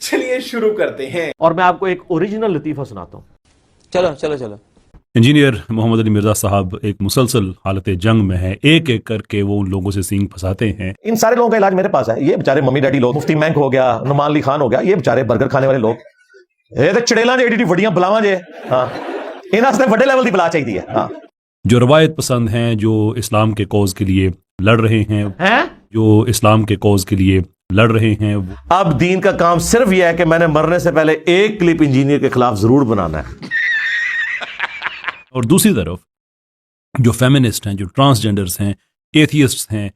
چلیے شروع کرتے ہیں اور میں آپ کو ایک اوریجنل لطیفہ سناتا ہوں. چلو. انجینئر محمد علی مرزا صاحب ایک مسلسل حالت جنگ میں ہیں. ایک ایک کر کے وہ ان لوگوں سے سینگ پھنساتے ہیں. ان سارے لوگوں کا علاج میرے پاس ہے. یہ بیچارے ممی ڈیڈی لوگ, مفتی مینک ہو گیا, نعمان علی خان ہو گیا, یہ بیچارے برگر کھانے والے لوگ, یہ تے چڑیلاں جے ایڈی وڈیاں بلاواں جے, ہاں انہاں واسطے وڈے لیول دی بلا چاہیے. ہاں جو روایت پسند ہیں, جو اسلام کے کوز کے لیے لڑ رہے ہیں, جو اسلام کے کوز کے لیے لڑ رہے ہیں. اب دین کا کام صرف یہ ہے کہ میں نے مرنے سے پہلے ایک کلپ انجینئر کے خلاف ضرور بنانا ہے. اور دوسری طرف جو فیمنسٹ ہیں, جو ٹرانسجینڈرز ہیں, ایتھیسٹ ہیں,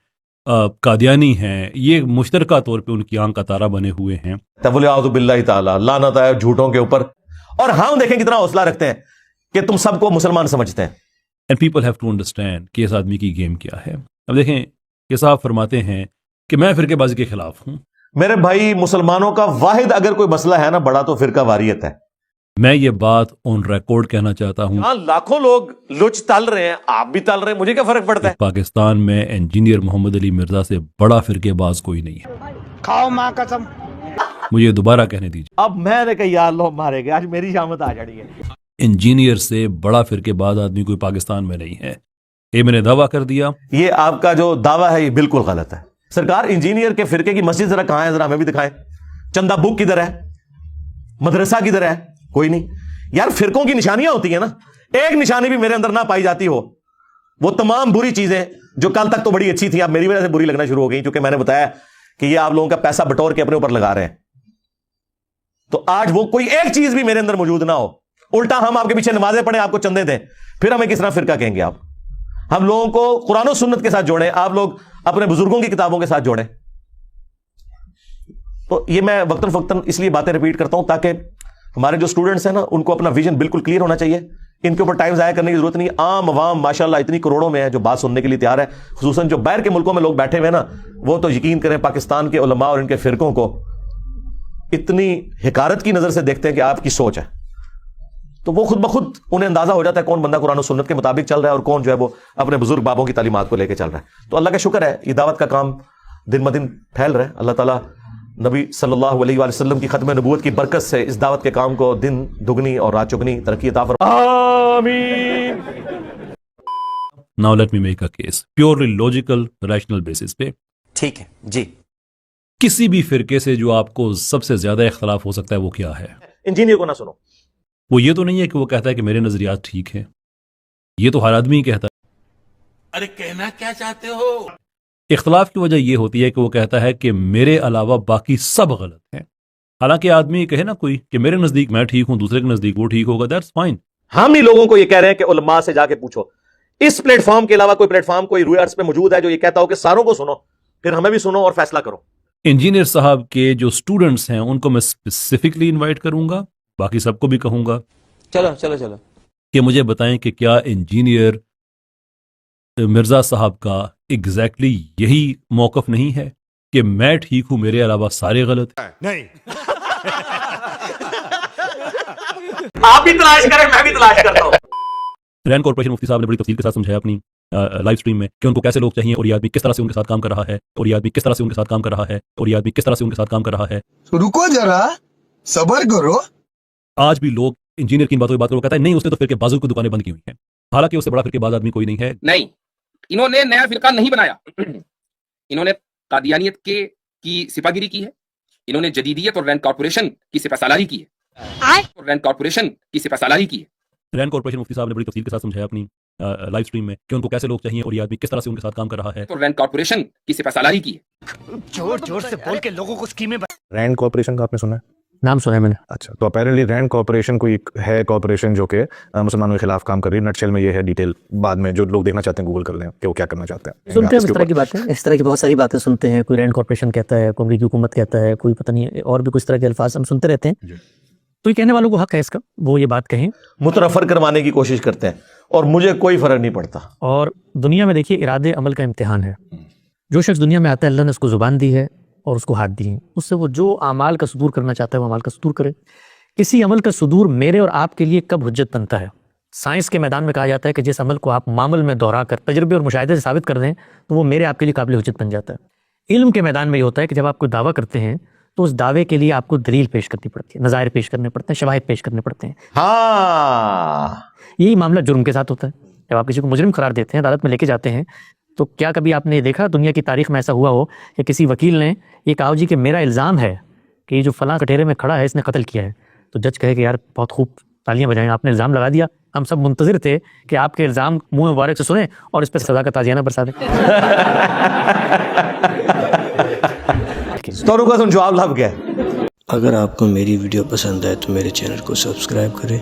قادیانی ہیں, یہ مشترکہ طور پہ ان کی آنکھ کا تارا بنے ہوئے ہیں. تبول اعوذ باللہ تعالی, لعنت ہے جھوٹوں کے اوپر. اور ہم دیکھیں کتنا حوصلہ رکھتے ہیں کہ تم سب کو مسلمان سمجھتے ہیں. And people have to understand کہ اس آدمی کی گیم کیا ہے. اب دیکھیں کہ صاحب فرماتے ہیں کہ میں فرقے بازی کے خلاف ہوں. میرے بھائی, مسلمانوں کا واحد اگر کوئی مسئلہ ہے نا بڑا, تو فرقہ واریت ہے. میں یہ بات آن ریکارڈ کہنا چاہتا ہوں. ہاں لاکھوں لوگ لچ تل رہے ہیں, آپ بھی تل رہے ہیں, مجھے کیا فرق پڑتا ہے. پاکستان میں انجینئر محمد علی مرزا سے بڑا فرقے باز کوئی نہیں ہے. کھاؤ ماں قسم. مجھے دوبارہ کہنے دیجیے. اب میں نے کہا یا اللہ مارے گئے, آج میری شامت آ جڑی ہے. انجینئر سے بڑا فرقے باز آدمی کوئی پاکستان میں نہیں ہے. یہ میں نے دعویٰ کر دیا. یہ آپ کا جو دعویٰ ہے یہ بالکل غلط ہے. سرکار, انجینئر کے فرقے کی مسجد ذرا کہاں ہے, ذرا ہمیں بھی دکھائیں. چندہ بک کدھر ہے, مدرسہ کدھر ہے, کوئی نہیں. یار فرقوں کی نشانیاں ہوتی ہیں نا, ایک نشانی بھی میرے اندر نہ پائی جاتی ہو, وہ تمام بری چیزیں جو کل تک تو بڑی اچھی تھیں اب میری وجہ سے بری لگنا شروع ہو گئی, کیونکہ میں نے بتایا کہ یہ آپ لوگوں کا پیسہ بٹور کے اپنے اوپر لگا رہے ہیں. تو آج وہ کوئی ایک چیز بھی میرے اندر موجود نہ ہو, الٹا ہم آپ کے پیچھے نمازیں پڑھیں, آپ کو چندے دیں, پھر ہمیں کس طرح فرقہ کہیں گے آپ. ہم لوگوں کو قرآن و سنت کے ساتھ جوڑیں, آپ لوگ اپنے بزرگوں کی کتابوں کے ساتھ جوڑیں. تو یہ میں وقتاً فوقتاً اس لیے باتیں ریپیٹ کرتا ہوں تاکہ ہمارے جو اسٹوڈنٹس ہیں نا ان کو اپنا ویژن بالکل کلیئر ہونا چاہیے. ان کے اوپر ٹائم ضائع کرنے کی ضرورت نہیں. عام عوام ماشاءاللہ اتنی کروڑوں میں ہے جو بات سننے کے لیے تیار ہے, خصوصاً جو باہر کے ملکوں میں لوگ بیٹھے ہوئے ہیں نا, وہ تو یقین کریں پاکستان کے علماء اور ان کے فرقوں کو اتنی حقارت کی نظر سے دیکھتے ہیں کہ آپ کی سوچ ہے. تو وہ خود بخود انہیں اندازہ ہو جاتا ہے کون بندہ قرآن و سنت کے مطابق چل رہا ہے اور کون جو ہے وہ اپنے بزرگ بابوں کی تعلیمات کو لے کے چل رہا ہے. تو اللہ کا شکر ہے یہ دعوت کا کام دن بدن پھیل رہا ہے. اللہ تعالیٰ نبی صلی اللہ علیہ وآلہ وسلم کی ختم نبوت کی برکت سے اس دعوت کے کام کو دن دگنی اور رات چگنی ترقی عطا فرمائے. آمین. Now let me make a case. Purely logical, rational basis پہ. ٹھیک ہے جی. کسی بھی فرقے سے جو آپ کو سب سے زیادہ اختلاف ہو سکتا ہے وہ کیا ہے؟ انجینئر کو نہ سنو. وہ یہ تو نہیں ہے کہ وہ کہتا ہے کہ میرے نظریات ٹھیک ہیں. یہ تو ہر آدمی ہی کہتا ہے. ارے کہنا کیا چاہتے ہو؟ اختلاف کی وجہ یہ ہوتی ہے کہ وہ کہتا ہے کہ میرے علاوہ باقی سب غلط ہیں. حالانکہ آدمی کہے نا کوئی کہ میرے نزدیک میں ٹھیک ہوں, دوسرے کے نزدیک وہ ٹھیک ہوگا, دیٹس فائن. ہم ہی لوگوں کو یہ کہہ رہے ہیں کہ علماء سے جا کے پوچھو. اس پلیٹ فارم کے علاوہ کوئی پلیٹ فارم کوئی روئی ارتھ پہ موجود ہے جو یہ کہتا ہو کہ ساروں کو سنو, پھر ہمیں بھی سنو اور فیصلہ کرو. انجینئر صاحب کے جو اسٹوڈنٹس ہیں ان کو میں اسپیسیفکلی انوائٹ کروں گا, باقی سب کو بھی کہوں گا چلو کہ مجھے بتائیں کہ کیا انجینئر مرزا صاحب کا ایگزیکٹلی یہی موقف نہیں ہے کہ میں ٹھیک ہوں, میرے علاوہ سارے غلط ہیں. نہیں. آپ بھی تلاش کریں, میں بھی تلاش کرتا ہوں. رین کارپوریشن مفتی صاحب نے بڑی تفصیل کے ساتھ سمجھایا اپنی لائیو سٹریم میں کہ ان کو کیسے لوگ چاہیے اور یہ آدمی کس طرح سے ان کے ساتھ کام کر رہا ہے, اور یہ آدمی کس طرح سے ان کے ساتھ کام کر رہا ہے, اور یہ آدمی کس طرح سے ان کے ساتھ کام کر رہا ہے. رکو ذرا, صبر کرو. آج بھی لوگ انجینئر کی باتوں کی بات کرو, کہتا ہے نہیں اس نے تو فرقے بازوں کی دکانیں بند کی ہوئی ہیں, حالانکہ اس سے بڑا فرقے باز آدمی کوئی نہیں ہے. نہیں, انہوں نے نیا فرقہ نہیں بنایا. انہوں نے قادیانیت کی سپاہگیری کی ہے. انہوں نے جدیدیت اور رین کارپوریشن کی سپاسالاری کی ہے. رین کارپوریشن مفتی صاحب نے بڑی تفصیل کے ساتھ سمجھایا اپنی لائیو سٹریم میں کہ ان کو کیسے لوگ چاہیے اور یہ آدمی کس طرح سے ان کے ساتھ کام کر رہا ہے. رین کارپوریشن کی سپاسالاری کی ہے. زور سے بول کے لوگوں کو اسکیمیں. رینڈ کارپوریشن کا آپ نے سنا ہے؟ نام سنا ہے میں نے. اچھا, تو اپیرنٹلی رینڈ کارپوریشن کوئی ہے کارپوریشن جو کہ مسلمانوں کے خلاف کام کر رہی ہے. نٹ شیل میں یہ ہے, ڈیٹیل بعد میں جو لوگ دیکھنا چاہتے ہیں گوگل کر لیں کہ وہ کیا کرنا چاہتے ہیں. سنتے ہیں اس طرح کی باتیں, اس طرح کی بہت ساری باتیں سنتے ہیں. کوئی رینڈ کارپوریشن کہتا ہے, کوئی امریکی حکومت کہتا ہے, کوئی پتہ نہیں اور بھی کچھ طرح کے الفاظ ہم سنتے رہتے ہیں. تو یہ کہنے والوں کو حق ہے اس کا, وہ یہ بات کہیں. متنفر کروانے کی کوشش کرتے ہیں اور مجھے کوئی فرق نہیں پڑتا. اور دنیا میں دیکھیے ارادے عمل کا امتحان ہے. جو شخص دنیا میں آتا ہے اللہ نے اس کو زبان دی ہے اور اس کو ہاتھ دی ہے, اس سے وہ جو اعمال کا صدور کرنا چاہتا ہے وہ اعمال کا صدور کرے. کسی عمل کا صدور میرے اور آپ کے لیے کب حجت بنتا ہے؟ سائنس کے میدان میں کہا جاتا ہے کہ جس عمل کو آپ معمل میں دہرا کر تجربے اور مشاہدے سے ثابت کر دیں تو وہ میرے آپ کے لیے قابل حجت بن جاتا ہے. علم کے میدان میں یہ ہوتا ہے کہ جب آپ کوئی دعویٰ کرتے ہیں تو اس دعوے کے لیے آپ کو دلیل پیش کرنی پڑتی ہے, نظائر پیش کرنے پڑتے ہیں, شواہد پیش کرنے پڑتے ہیں. ہاں یہی معاملہ جرم کے ساتھ ہوتا ہے. جب آپ کسی کو مجرم قرار دیتے ہیں, عدالت میں لے کے جاتے ہیں, تو کیا کبھی آپ نے دیکھا دنیا کی تاریخ میں ایسا ہوا ہو کہ کسی وکیل نے یہ کہا جی کہ میرا الزام ہے کہ یہ جو فلاں کٹہرے میں کھڑا ہے اس نے قتل کیا ہے, تو جج کہے کہ یار بہت خوب, تالیاں بجائیں, آپ نے الزام لگا دیا, ہم سب منتظر تھے کہ آپ کے الزام منہ مبارک سے سنیں اور اس پہ سزا کا تازیانہ برسا دیں. تو رکا سن جواب لب گیا. اگر آپ کو میری ویڈیو پسند آئے تو میرے چینل کو سبسکرائب کریں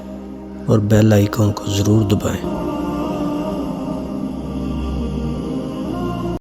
اور بیل آئیکن کو ضرور دبائیں.